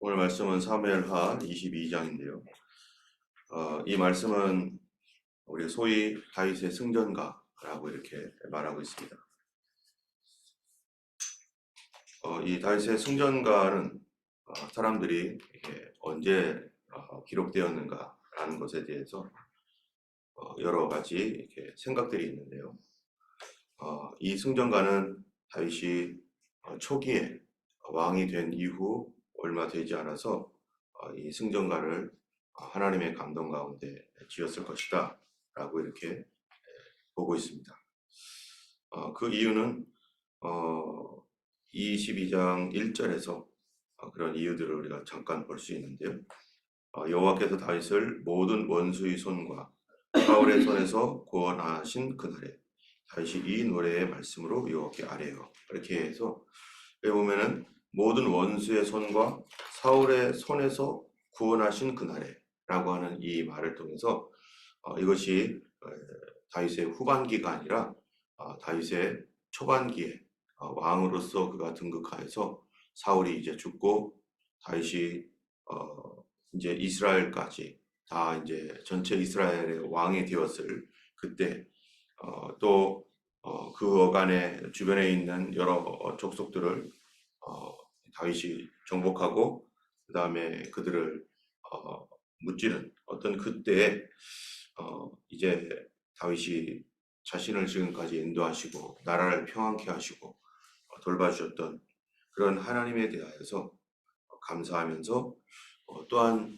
오늘 말씀은 사무엘하 22장인데요. 이 말씀은 우리 소위 다윗의 승전가라고 이렇게 말하고 있습니다. 이 다윗의 승전가는 사람들이 언제 기록되었는가라는 것에 대해서 여러 가지 이렇게 생각들이 있는데요. 이 승전가는 다윗이 초기에 왕이 된 이후 얼마 되지 않아서 이 승전가를 하나님의 감동 가운데 지었을 것이다 라고 이렇게 보고 있습니다. 그 이유는 22장 1절에서 그런 이유들을 우리가 잠깐 볼 수 있는데요. 여호와께서 다윗을 모든 원수의 손과 사울의 손에서 구원하신 그날에 다윗이 이 노래의 말씀으로 여호와께 아뢰어, 이렇게 해서 여기 보면은 모든 원수의 손과 사울의 손에서 구원하신 그날에 라고 하는 이 말을 통해서 이것이 다윗의 후반기가 아니라 다윗의 초반기에 왕으로서 그가 등극하여서 사울이 이제 죽고 다윗이 이제 이스라엘까지 다 이제 전체 이스라엘의 왕이 되었을 그때 또 그 어간의 주변에 있는 여러 족속들을 다윗이 정복하고 그 다음에 그들을 무찌른 어떤 그때에 이제 다윗이 자신을 지금까지 인도하시고 나라를 평안케 하시고 돌봐주셨던 그런 하나님에 대하여서 감사하면서 또한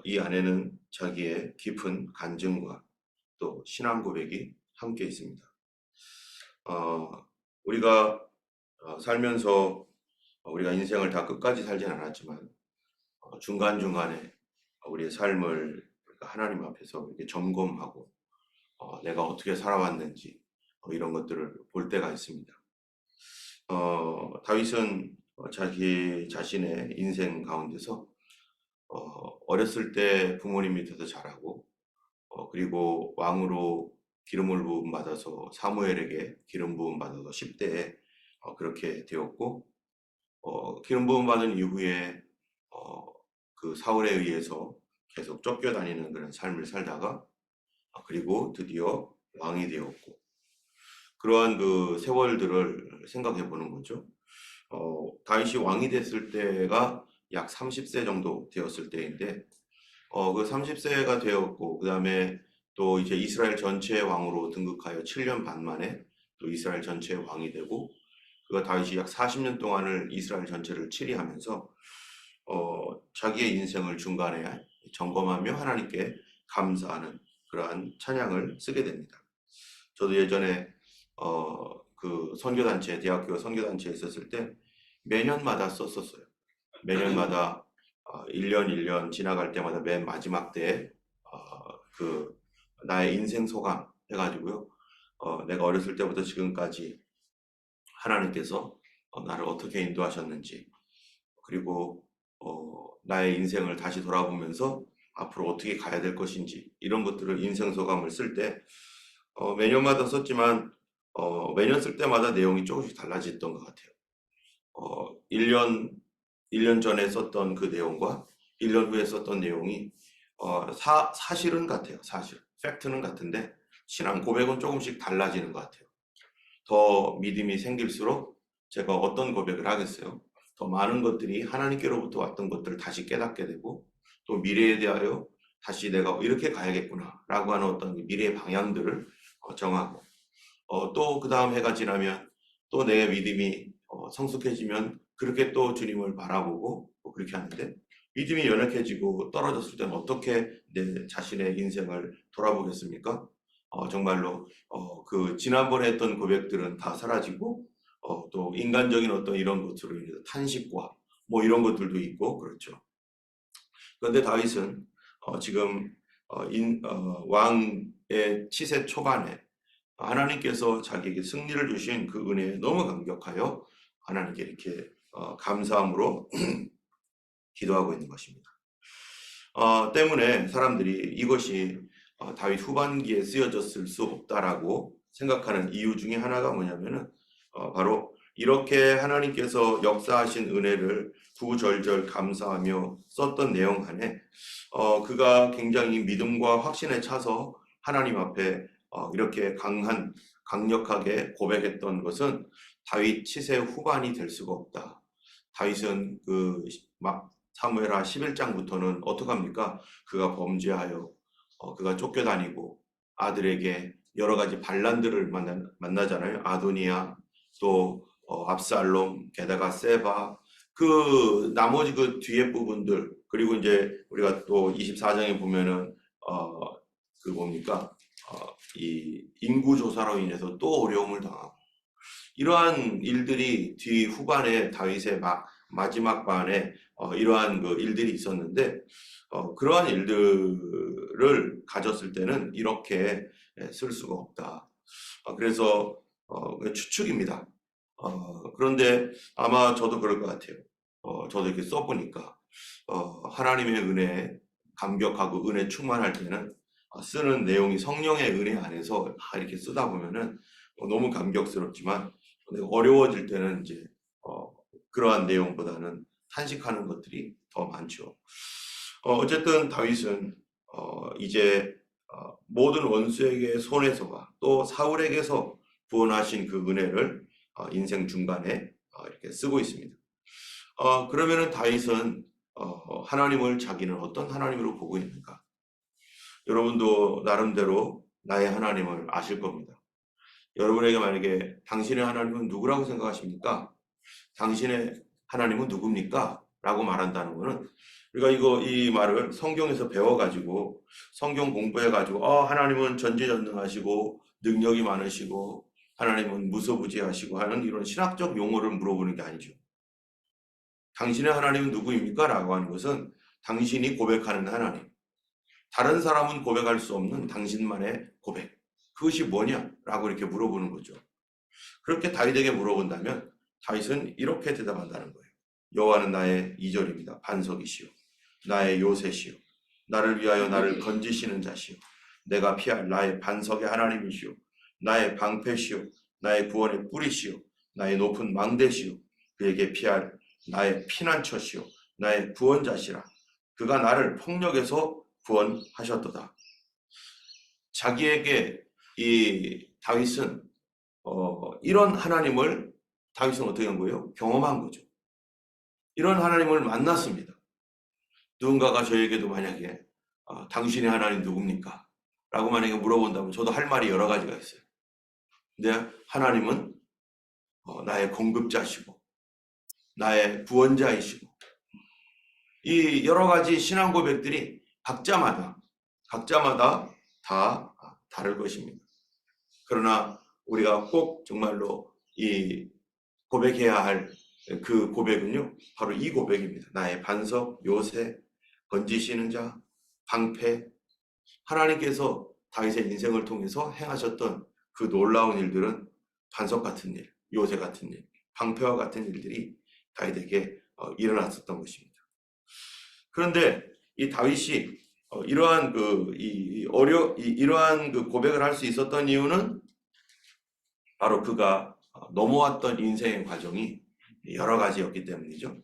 이 안에는 자기의 깊은 간증과 또 신앙 고백이 함께 있습니다. 우리가 살면서 우리가 인생을 다 끝까지 살진 않았지만 중간중간에 우리의 삶을 하나님 앞에서 이렇게 점검하고 내가 어떻게 살아왔는지 이런 것들을 볼 때가 있습니다. 다윗은 자기 자신의 인생 가운데서 어렸을 때 부모님 밑에서 자라고 그리고 왕으로 기름을 부음 받아서 사무엘에게 기름 부음 받아서 10대에 그렇게 되었고 기름 부음 받은 이후에 그 사울에 의해서 계속 쫓겨다니는 그런 삶을 살다가 그리고 드디어 왕이 되었고 그러한 그 세월들을 생각해 보는 거죠. 다윗이 왕이 됐을 때가 약 30세 정도 되었을 때인데 그 30세가 되었고 그 다음에 또 이제 이스라엘 전체의 왕으로 등극하여 7년 반 만에 또 이스라엘 전체의 왕이 되고 그가 다윗이 약 40년 동안을 이스라엘 전체를 치리하면서 자기의 인생을 중간에 점검하며 하나님께 감사하는 그러한 찬양을 쓰게 됩니다. 저도 예전에 그 선교단체, 대학교 선교단체에 있었을 때 매년마다 썼었어요. 매년마다 1년 1년 지나갈 때마다 맨 마지막 때에 그 나의 인생 소감 해가지고요. 내가 어렸을 때부터 지금까지 하나님께서 나를 어떻게 인도하셨는지 그리고 나의 인생을 다시 돌아보면서 앞으로 어떻게 가야 될 것인지 이런 것들을 인생 소감을 쓸 때 매년마다 썼지만 매년 쓸 때마다 내용이 조금씩 달라졌던 것 같아요. 1년 전에 썼던 그 내용과 1년 후에 썼던 내용이 사실은 같아요. 사실 팩트는 같은데 신앙 고백은 조금씩 달라지는 것 같아요. 더 믿음이 생길수록 제가 어떤 고백을 하겠어요. 더 많은 것들이 하나님께로부터 왔던 것들을 다시 깨닫게 되고 또 미래에 대하여 다시 내가 이렇게 가야겠구나 라고 하는 어떤 미래의 방향들을 정하고 또 그 다음 해가 지나면 또 내 믿음이 성숙해지면 그렇게 또 주님을 바라보고 그렇게 하는데 믿음이 연약해지고 떨어졌을 때는 어떻게 내 자신의 인생을 돌아보겠습니까? 정말로 그 지난번에 했던 고백들은 다 사라지고 또 인간적인 어떤 이런 것으로 인해서 탄식과 뭐 이런 것들도 있고 그렇죠. 그런데 다윗은 지금 왕의 치세 초반에 하나님께서 자기에게 승리를 주신 그 은혜에 너무 감격하여 하나님께 이렇게 감사함으로 기도하고 있는 것입니다. 때문에 사람들이 이것이 다윗 후반기에 쓰여졌을 수 없다라고 생각하는 이유 중에 하나가 뭐냐면은 바로 이렇게 하나님께서 역사하신 은혜를 구절절 감사하며 썼던 내용 안에 그가 굉장히 믿음과 확신에 차서 하나님 앞에 이렇게 강력하게 고백했던 것은 다윗 치세 후반이 될 수가 없다. 다윗은 사무엘하 11장부터는 어떡합니까? 그가 범죄하여 그가 쫓겨다니고 아들에게 여러 가지 반란들을 만나잖아요. 아도니아, 또 압살롬, 게다가 세바, 그 나머지 그 뒤에 부분들, 그리고 이제 우리가 또 24장에 보면은 그 뭡니까? 이 인구 조사로 인해서 또 어려움을 당하고, 이러한 일들이 뒤 후반에 다윗의 마지막 반에 이러한 그 일들이 있었는데, 그러한 일들을 가졌을 때는 이렇게 쓸 수가 없다. 그래서 추측입니다. 그런데 아마 저도 그럴 것 같아요. 저도 이렇게 써보니까 하나님의 은혜에 감격하고 은혜 충만할 때는 쓰는 내용이 성령의 은혜 안에서 이렇게 쓰다 보면은 너무 감격스럽지만, 어려워질 때는 이제 그러한 내용보다는 탄식하는 것들이 더 많죠. 어쨌든 다윗은 이제 모든 원수에게 손에서와 또 사울에게서 구원하신 그 은혜를 인생 중간에 이렇게 쓰고 있습니다. 그러면은 다윗은 하나님을 자기는 어떤 하나님으로 보고 있는가? 여러분도 나름대로 나의 하나님을 아실 겁니다. 여러분에게 만약에 당신의 하나님은 누구라고 생각하십니까? 당신의 하나님은 누굽니까? 라고 말한다는 것은, 우리가 이 말을 성경에서 배워가지고 성경 공부해가지고 하나님은 전지전능하시고 능력이 많으시고 하나님은 무소부지하시고 하는 이런 신학적 용어를 물어보는 게 아니죠. 당신의 하나님은 누구입니까? 라고 하는 것은 당신이 고백하는 하나님, 다른 사람은 고백할 수 없는 당신만의 고백, 그것이 뭐냐? 라고 이렇게 물어보는 거죠. 그렇게 다윗에게 물어본다면 다윗은 이렇게 대답한다는 거예요. 여호와는 나의 2절입니다. 반석이시오, 나의 요새시오, 나를 위하여 나를 건지시는 자시오, 내가 피할 나의 반석의 하나님이시오, 나의 방패시오, 나의 구원의 뿌리시오, 나의 높은 망대시오, 그에게 피할 나의 피난처시오, 나의 구원자시라. 그가 나를 폭력에서 구원하셨도다. 자기에게 이 다윗은 이런 하나님을 다윗은 어떻게 한 거예요? 경험한 거죠. 이런 하나님을 만났습니다. 누군가가 저에게도 만약에 당신의 하나님 누굽니까? 라고 만약에 물어본다면 저도 할 말이 여러 가지가 있어요. 근데 하나님은 나의 공급자시고 나의 구원자이시고, 이 여러 가지 신앙 고백들이 각자마다 다 다를 것입니다. 그러나 우리가 꼭 정말로 이 고백해야 할 그 고백은요, 바로 이 고백입니다. 나의 반석, 요새, 건지시는 자, 방패. 하나님께서 다윗의 인생을 통해서 행하셨던 그 놀라운 일들은 반석 같은 일, 요새 같은 일, 방패와 같은 일들이 다윗에게 일어났었던 것입니다. 그런데 이 다윗이 이러한 이러한 그 고백을 할 수 있었던 이유는 바로 그가 넘어왔던 인생의 과정이 여러 가지였기 때문이죠.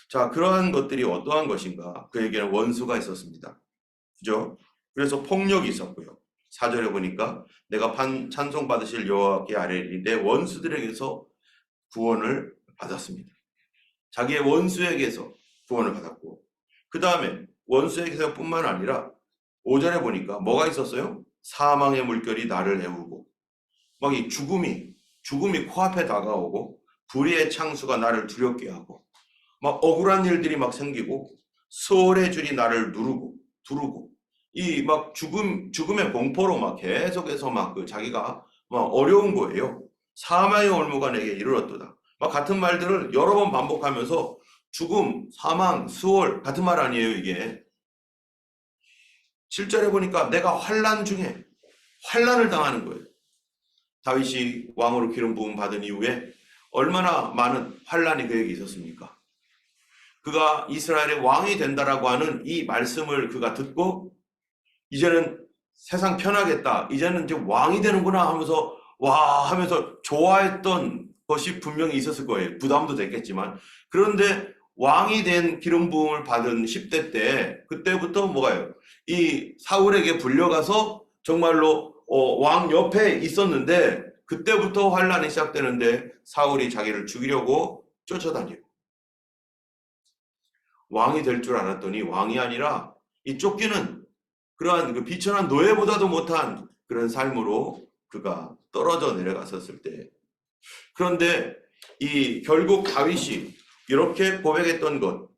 자, 그러한 것들이 어떠한 것인가? 그에게는 원수가 있었습니다. 그죠? 그래서 폭력이 있었고요. 4절에 보니까 내가 찬송 받으실 여호와께 아뢰리, 내 원수들에게서 구원을 받았습니다. 자기의 원수에게서 구원을 받았고, 그 다음에 원수에게서 뿐만 아니라 5절에 보니까 뭐가 있었어요? 사망의 물결이 나를 애우고, 막 이 죽음이 코앞에 다가오고, 불의의 창수가 나를 두렵게 하고, 막 억울한 일들이 막 생기고, 수월의 줄이 나를 두르고, 이 막 죽음의 공포로 막 계속해서 막 자기가 막 어려운 거예요. 사망의 올무가 내게 이르렀도다. 막 같은 말들을 여러 번 반복하면서 죽음, 사망, 수월 같은 말 아니에요, 이게. 7절에 보니까 내가 환난 중에 환난을 당하는 거예요. 다윗이 왕으로 기름 부음 받은 이후에 얼마나 많은 환난이 그에게 있었습니까? 그가 이스라엘의 왕이 된다라고 하는 이 말씀을 그가 듣고, 이제는 세상 편하겠다, 이제는 이제 왕이 되는구나 하면서 좋아했던 것이 분명히 있었을 거예요. 부담도 됐겠지만. 그런데 왕이 된 기름 부음을 받은 10대 때 그때부터 뭐가요? 이 사울에게 불려가서 정말로 왕 옆에 있었는데 그때부터 환란이 시작되는데 사울이 자기를 죽이려고 쫓아다니고 왕이 될 줄 알았더니 왕이 아니라 이 쫓기는 그러한 그 비천한 노예보다도 못한 그런 삶으로 그가 떨어져 내려갔었을 때 그런데 이 결국 다윗이 이렇게 고백했던 것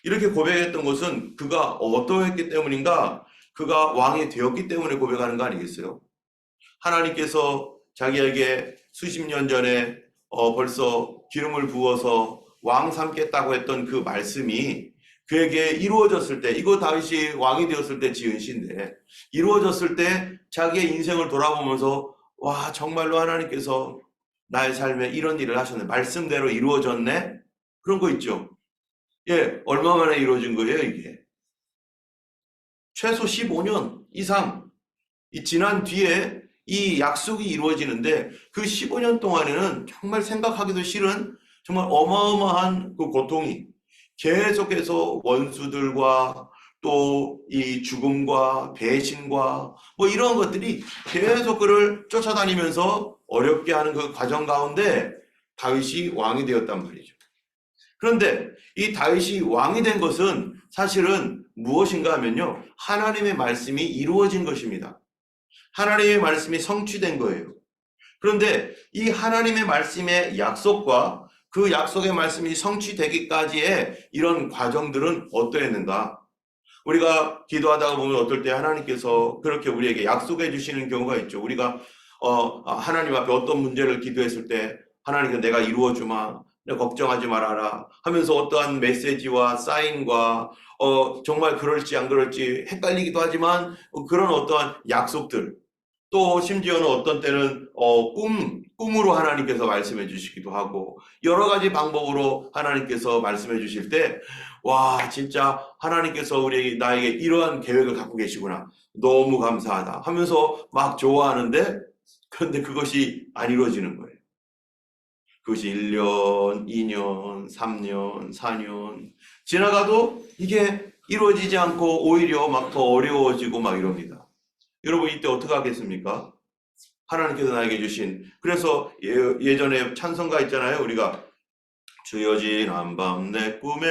이렇게 고백했던 것은 그가 어떠했기 때문인가? 그가 왕이 되었기 때문에 고백하는 거 아니겠어요? 하나님께서 자기에게 수십 년 전에 벌써 기름을 부어서 왕 삼겠다고 했던 그 말씀이 그에게 이루어졌을 때, 이거 다윗이 왕이 되었을 때 지은 시인데, 이루어졌을 때 자기의 인생을 돌아보면서 와, 정말로 하나님께서 나의 삶에 이런 일을 하셨네. 말씀대로 이루어졌네? 그런 거 있죠. 예, 얼마 만에 이루어진 거예요, 이게? 최소 15년 이상 이 지난 뒤에 이 약속이 이루어지는데 그 15년 동안에는 정말 생각하기도 싫은 정말 어마어마한 그 고통이 계속해서 원수들과 또 이 죽음과 배신과 뭐 이런 것들이 계속 그를 쫓아다니면서 어렵게 하는 그 과정 가운데 다윗이 왕이 되었단 말이죠. 그런데 이 다윗이 왕이 된 것은 사실은 무엇인가 하면요. 하나님의 말씀이 이루어진 것입니다. 하나님의 말씀이 성취된 거예요. 그런데 이 하나님의 말씀의 약속과 그 약속의 말씀이 성취되기까지의 이런 과정들은 어떠했는가? 우리가 기도하다가 보면 어떨 때 하나님께서 그렇게 우리에게 약속해 주시는 경우가 있죠. 우리가 하나님 앞에 어떤 문제를 기도했을 때 하나님께 내가 이루어 주마. 걱정하지 말아라 하면서 어떠한 메시지와 사인과 정말 그럴지 안 그럴지 헷갈리기도 하지만 그런 어떠한 약속들 또 심지어는 어떤 때는 꿈으로 하나님께서 말씀해 주시기도 하고 여러 가지 방법으로 하나님께서 말씀해 주실 때 와 진짜 하나님께서 나에게 이러한 계획을 갖고 계시구나 너무 감사하다 하면서 막 좋아하는데 그런데 그것이 안 이루어지는 거예요. 그것이 1년, 2년, 3년, 4년 지나가도 이게 이루어지지 않고 오히려 막 더 어려워지고 막 이럽니다. 여러분 이때 어떻게 하겠습니까? 하나님께서 나에게 주신 그래서 예전에 찬송가 있잖아요. 우리가 주여 지난 밤 내 꿈에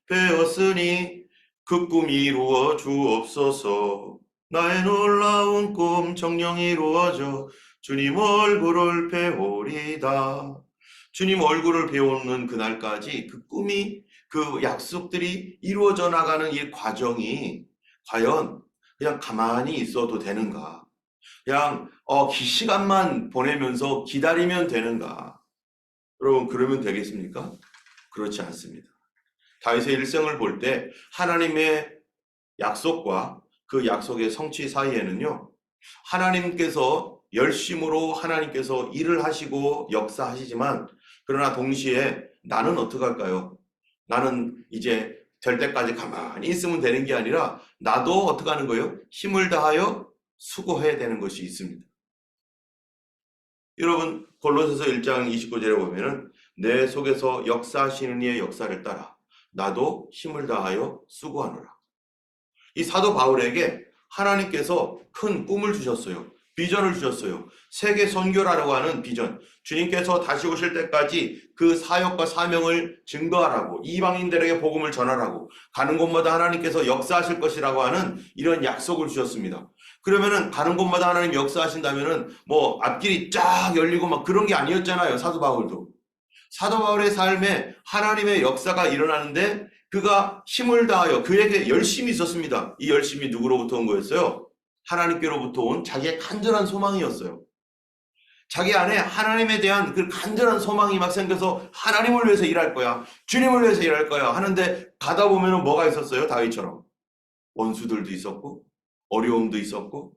배웠으니 그 꿈 이루어 주옵소서 나의 놀라운 꿈 정령 이루어져 주님 얼굴을 배우리다. 주님 얼굴을 배우는 그날까지 그 꿈이 그 약속들이 이루어져 나가는 이 과정이 과연 그냥 가만히 있어도 되는가? 그냥 시간만 보내면서 기다리면 되는가? 여러분 그러면 되겠습니까? 그렇지 않습니다. 다윗의 일생을 볼 때 하나님의 약속과 그 약속의 성취 사이에는요. 하나님께서 열심으로 하나님께서 일을 하시고 역사하시지만 그러나 동시에 나는 어떻게 할까요? 나는 이제 될 때까지 가만히 있으면 되는 게 아니라 나도 어떻게 하는 거예요? 힘을 다하여 수고해야 되는 것이 있습니다. 여러분 골로새서 1장 29절에 보면은 내 속에서 역사하시는 이의 역사를 따라 나도 힘을 다하여 수고하노라. 이 사도 바울에게 하나님께서 큰 꿈을 주셨어요. 비전을 주셨어요. 세계 선교라고 하는 비전. 주님께서 다시 오실 때까지 그 사역과 사명을 증거하라고 이방인들에게 복음을 전하라고 가는 곳마다 하나님께서 역사하실 것이라고 하는 이런 약속을 주셨습니다. 그러면은 가는 곳마다 하나님 역사하신다면은 뭐 앞길이 쫙 열리고 막 그런 게 아니었잖아요. 사도 바울도. 사도 바울의 삶에 하나님의 역사가 일어나는데 그가 힘을 다하여 그에게 열심이 있었습니다. 이 열심이 누구로부터 온 거였어요? 하나님께로부터 온 자기의 간절한 소망이었어요. 자기 안에 하나님에 대한 그 간절한 소망이 막 생겨서 하나님을 위해서 일할 거야. 주님을 위해서 일할 거야. 하는데 가다 보면은 뭐가 있었어요? 다윗처럼. 원수들도 있었고 어려움도 있었고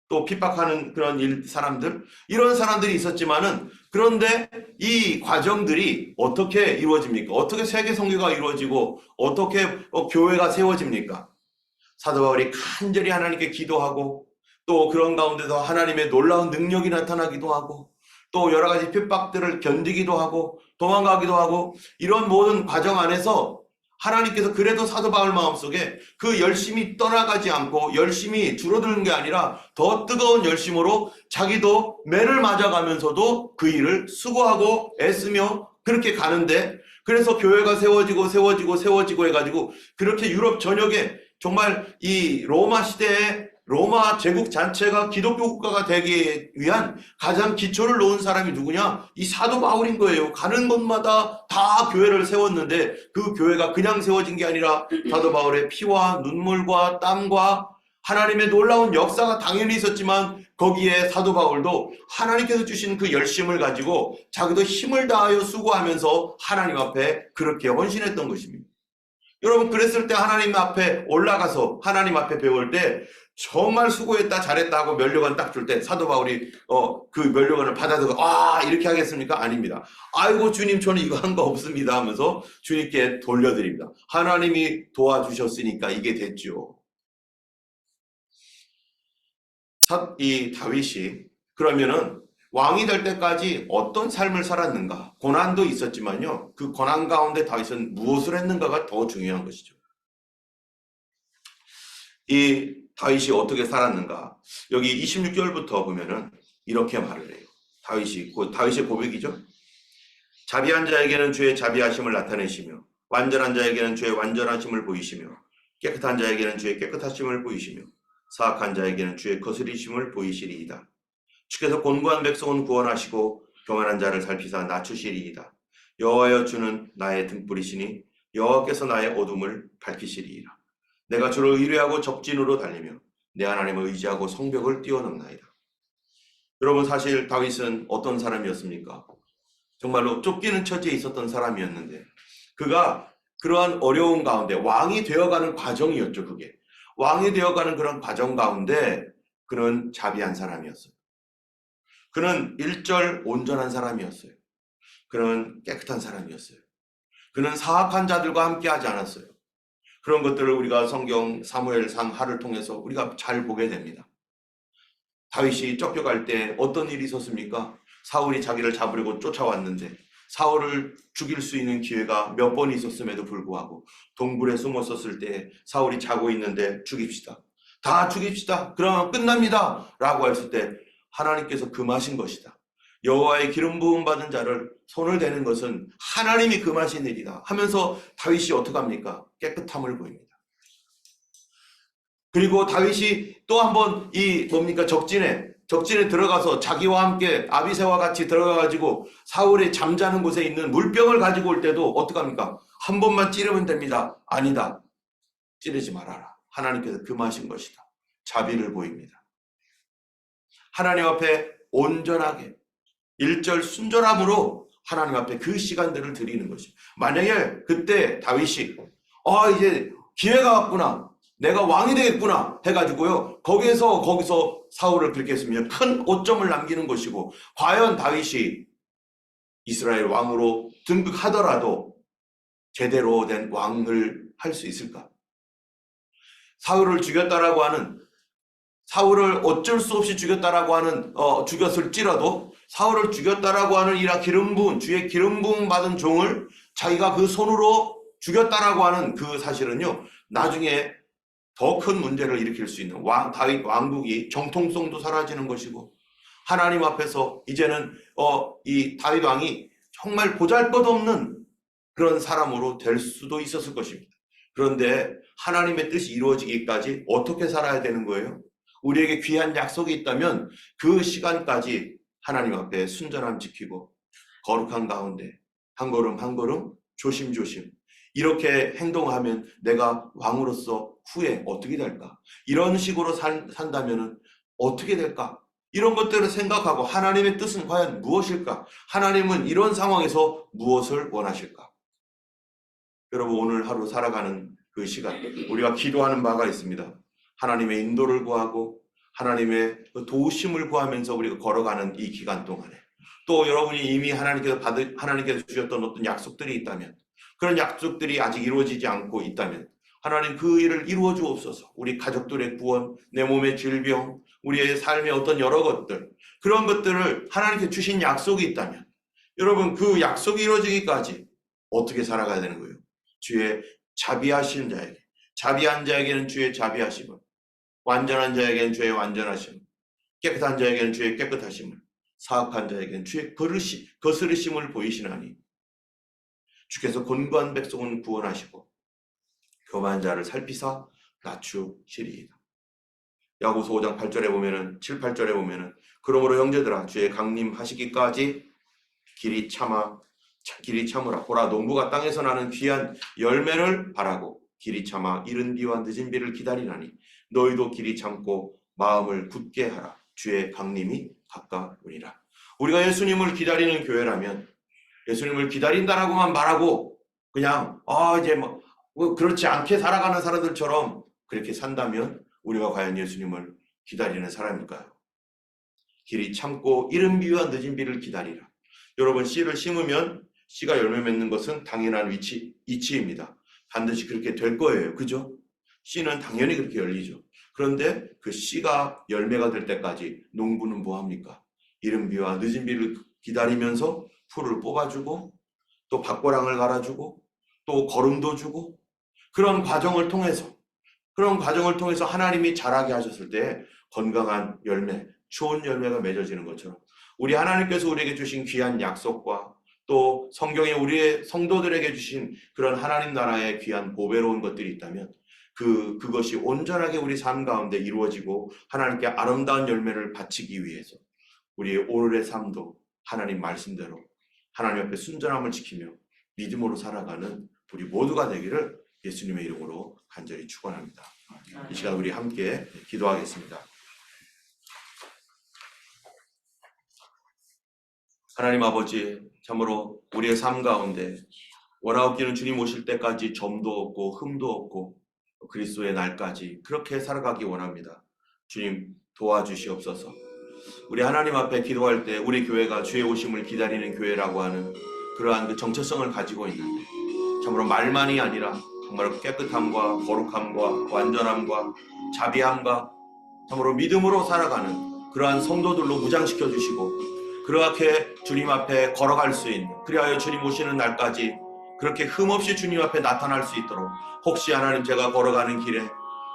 또 핍박하는 그런 사람들 이런 사람들이 있었지만은 그런데 이 과정들이 어떻게 이루어집니까? 어떻게 세계 선교가 이루어지고 어떻게 교회가 세워집니까? 사도 바울이 간절히 하나님께 기도하고 또 그런 가운데서 하나님의 놀라운 능력이 나타나기도 하고 또 여러 가지 핍박들을 견디기도 하고 도망가기도 하고 이런 모든 과정 안에서 하나님께서 그래도 사도 바울 마음속에 그 열심이 떠나가지 않고 열심이 줄어드는 게 아니라 더 뜨거운 열심으로 자기도 매를 맞아가면서도 그 일을 수고하고 애쓰며 그렇게 가는데, 그래서 교회가 세워지고 해가지고 그렇게 유럽 전역에 정말 이 로마 시대에 로마 제국 자체가 기독교 국가가 되기 위한 가장 기초를 놓은 사람이 누구냐? 이 사도 바울인 거예요. 가는 곳마다 다 교회를 세웠는데 그 교회가 그냥 세워진 게 아니라 사도 바울의 피와 눈물과 땀과 하나님의 놀라운 역사가 당연히 있었지만 거기에 사도 바울도 하나님께서 주신 그 열심을 가지고 자기도 힘을 다하여 수고하면서 하나님 앞에 그렇게 헌신했던 것입니다. 여러분, 그랬을 때 하나님 앞에 올라가서 하나님 앞에 배울 때 정말 수고했다 잘했다 하고 면류관 딱 줄 때 사도 바울이 그 면류관을 받아서 이렇게 하겠습니까? 아닙니다. 아이고 주님, 저는 이거 한 거 없습니다 하면서 주님께 돌려드립니다. 하나님이 도와주셨으니까 이게 됐죠. 이 다윗이 그러면은 왕이 될 때까지 어떤 삶을 살았는가? 고난도 있었지만요, 그 고난 가운데 다윗은 무엇을 했는가가 더 중요한 것이죠. 이 다윗이 어떻게 살았는가? 여기 26절부터 보면은 이렇게 말을 해요. 다윗의 고백이죠. 자비한 자에게는 주의 자비하심을 나타내시며 완전한 자에게는 주의 완전하심을 보이시며 깨끗한 자에게는 주의 깨끗하심을 보이시며 사악한 자에게는 주의 거스리심을 보이시리이다. 주께서 곤고한 백성은 구원하시고 교만한 자를 살피사 낮추시리이다. 여호와여, 주는 나의 등불이시니 여호와께서 나의 어둠을 밝히시리이다. 내가 주를 의뢰하고 적진으로 달리며 내 하나님을 의지하고 성벽을 뛰어넘나이다. 여러분, 사실 다윗은 어떤 사람이었습니까? 정말로 쫓기는 처지에 있었던 사람이었는데 그가 그러한 어려운 가운데 왕이 되어가는 과정이었죠. 그게 왕이 되어가는 그런 과정 가운데 그는 자비한 사람이었어요. 그는 일절 온전한 사람이었어요. 그는 깨끗한 사람이었어요. 그는 사악한 자들과 함께 하지 않았어요. 그런 것들을 우리가 성경 사무엘상 하를 통해서 우리가 잘 보게 됩니다. 다윗이 쫓겨갈 때 어떤 일이 있었습니까? 사울이 자기를 잡으려고 쫓아왔는데 사울을 죽일 수 있는 기회가 몇 번 있었음에도 불구하고 동굴에 숨었었을 때 사울이 자고 있는데 죽입시다. 다 죽입시다. 그러면 끝납니다. 라고 했을 때 하나님께서 금하신 것이다. 여호와의 기름 부음 받은 자를 손을 대는 것은 하나님이 금하신 일이다 하면서 다윗이 어떻게 합니까? 깨끗함을 보입니다. 그리고 다윗이 또 한번 적진에 들어가서 자기와 함께 아비새와 같이 들어가가지고 사울이 잠자는 곳에 있는 물병을 가지고 올 때도 어떻게 합니까? 한 번만 찌르면 됩니다. 아니다. 찌르지 말아라. 하나님께서 금하신 것이다. 자비를 보입니다. 하나님 앞에 온전하게 일절 순전함으로 하나님 앞에 그 시간들을 드리는 것입니다. 만약에 그때 다윗이 이제 기회가 왔구나, 내가 왕이 되겠구나 해가지고요 거기서 사울을 그렇게 했으면 큰 오점을 남기는 것이고, 과연 다윗이 이스라엘 왕으로 등극하더라도 제대로 된 왕을 할 수 있을까? 사울을 어쩔 수 없이 죽였다라고 하는 죽였을지라도 사울을 죽였다라고 하는 이라 주의 기름 부음 받은 종을 자기가 그 손으로 죽였다라고 하는 그 사실은요, 나중에 더 큰 문제를 일으킬 수 있는 다윗 왕국이 정통성도 사라지는 것이고, 하나님 앞에서 이제는 이 다윗 왕이 정말 보잘것없는 그런 사람으로 될 수도 있었을 것입니다. 그런데 하나님의 뜻이 이루어지기까지 어떻게 살아야 되는 거예요? 우리에게 귀한 약속이 있다면 그 시간까지 하나님 앞에 순전함 지키고 거룩한 가운데 한 걸음 한 걸음 조심조심 이렇게 행동하면 내가 왕으로서 후에 어떻게 될까? 이런 식으로 산다면 어떻게 될까? 이런 것들을 생각하고 하나님의 뜻은 과연 무엇일까? 하나님은 이런 상황에서 무엇을 원하실까? 여러분, 오늘 하루 살아가는 그 시간 우리가 기도하는 바가 있습니다. 하나님의 인도를 구하고 하나님의 도우심을 구하면서 우리가 걸어가는 이 기간 동안에 또 여러분이 이미 하나님께서 주셨던 어떤 약속들이 있다면, 그런 약속들이 아직 이루어지지 않고 있다면 하나님 그 일을 이루어 주옵소서. 우리 가족들의 구원, 내 몸의 질병, 우리의 삶의 어떤 여러 것들, 그런 것들을 하나님께 주신 약속이 있다면 여러분, 그 약속이 이루어지기까지 어떻게 살아가야 되는 거예요? 주의 자비하시는 자에게, 자비한 자에게는 주의 자비하심을, 완전한 자에게는 주의 완전하심을, 깨끗한 자에게는 주의 깨끗하심을, 사악한 자에게는 주의 거스르심을 보이시나니 주께서 곤고한 백성은 구원하시고 교만한 자를 살피사 낮추시리이다. 야고보서 5장 8절에 보면은 7, 8절에 보면은 그러므로 형제들아 주의 강림하시기까지 길이 참으라. 보라 농부가 땅에서 나는 귀한 열매를 바라고 길이 참아 이른 비와 늦은 비를 기다리나니 너희도 길이 참고 마음을 굳게 하라. 주의 강림이 가까우니라. 우리가 예수님을 기다리는 교회라면 예수님을 기다린다라고만 말하고 그냥 이제 뭐 그렇지 않게 살아가는 사람들처럼 그렇게 산다면 우리가 과연 예수님을 기다리는 사람일까요? 길이 참고 이른 비와 늦은 비를 기다리라. 여러분, 씨를 심으면 씨가 열매 맺는 것은 당연한 이치입니다. 반드시 그렇게 될 거예요. 그죠? 씨는 당연히 그렇게 열리죠. 그런데 그 씨가 열매가 될 때까지 농부는 뭐합니까? 이른 비와 늦은 비를 기다리면서 풀을 뽑아주고 또 밭고랑을 갈아주고 또 거름도 주고 그런 과정을 통해서 하나님이 자라게 하셨을 때 건강한 열매, 좋은 열매가 맺어지는 것처럼 우리 하나님께서 우리에게 주신 귀한 약속과 또 성경에 우리의 성도들에게 주신 그런 하나님 나라의 귀한 보배로운 것들이 있다면 그것이 온전하게 우리 삶 가운데 이루어지고 하나님께 아름다운 열매를 바치기 위해서 우리의 오늘의 삶도 하나님 말씀대로 하나님 앞에 순전함을 지키며 믿음으로 살아가는 우리 모두가 되기를 예수님의 이름으로 간절히 축원합니다. 이 시간 우리 함께 기도하겠습니다. 하나님 아버지, 참으로 우리의 삶 가운데 원하옵기는 주님 오실 때까지 점도 없고 흠도 없고 그리스도의 날까지 그렇게 살아가기 원합니다. 주님 도와주시옵소서. 우리 하나님 앞에 기도할 때 우리 교회가 주의 오심을 기다리는 교회라고 하는 그러한 그 정체성을 가지고 있는데 참으로 말만이 아니라 정말 깨끗함과 거룩함과 완전함과 자비함과 참으로 믿음으로 살아가는 그러한 성도들로 무장시켜 주시고 그렇게 주님 앞에 걸어갈 수 있는, 그리하여 주님 오시는 날까지 그렇게 흠없이 주님 앞에 나타날 수 있도록, 혹시 하나님 제가 걸어가는 길에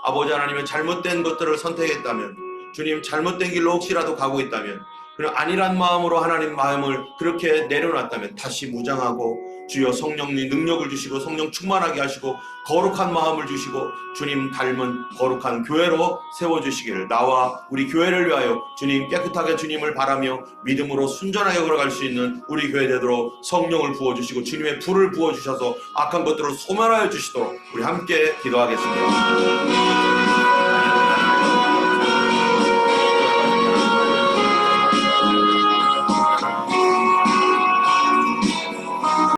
아버지 하나님의 잘못된 것들을 선택했다면, 주님 잘못된 길로 혹시라도 가고 있다면, 그냥 안일한 마음으로 하나님 마음을 그렇게 내려놨다면 다시 무장하고 주여 성령님 능력을 주시고 성령 충만하게 하시고 거룩한 마음을 주시고 주님 닮은 거룩한 교회로 세워주시기를, 나와 우리 교회를 위하여 주님 깨끗하게 주님을 바라며 믿음으로 순전하게 걸어갈 수 있는 우리 교회 되도록 성령을 부어주시고 주님의 불을 부어주셔서 악한 것들을 소멸하여 주시도록 우리 함께 기도하겠습니다.